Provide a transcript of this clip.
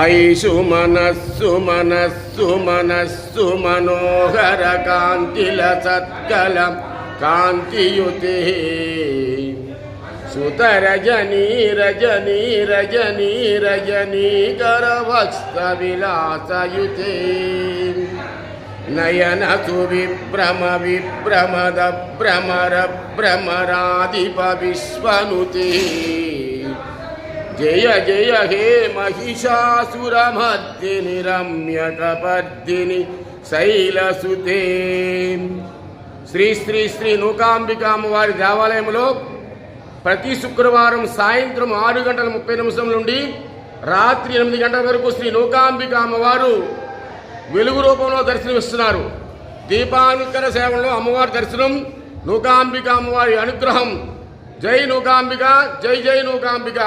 ఐషు మనస్సు మనస్సు మనస్సు మనోహర కాంతిల సత్కల కాంతియుతే సుత రజనీ రజనీ రజనీ రజనీకర వత్స విలాసయుతే నయన సువిభ్రమ విభ్రమద భ్రమర భ్రమరాధిప విశ్వనుతే జయ జయ హే మహిషాసురమర్దిని రమ్యకపర్దిని శైలసుతే. శ్రీ శ్రీ శ్రీ నూకాంబిక అమ్మవారి దేవాలయంలో ప్రతి శుక్రవారం సాయంత్రం 6:30 నుండి రాత్రి 8 గంటల వరకు శ్రీ నూకాంబిక అమ్మవారు వెలుగు రూపంలో దర్శనమిస్తున్నారు. దీపానుకర సేవలో అమ్మవారి దర్శనం, నూకాంబిక అమ్మవారి అనుగ్రహం. జై నూకాంబిక, జై జై నూకాంబిక.